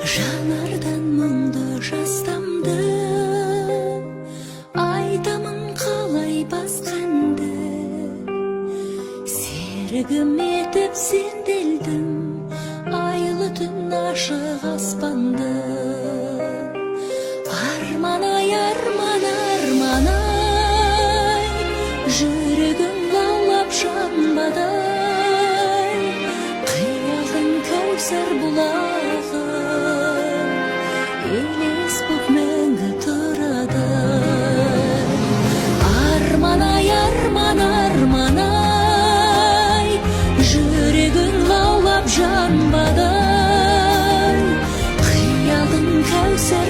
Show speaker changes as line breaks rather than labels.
Жанардан мұңды жастамды, айтамын қалай басқанды. Серігім етіп сенделдім, айлы түн ашық аспанды. Арман-ай, арман-ай, жүрегім лаулап жанбадай. Қиялдың кәусар бұлағы, елес боп мәңгі тұрады. Арман-ай, арман-ай, жүрегің лаулап жанбадай. Қиялдың кәусар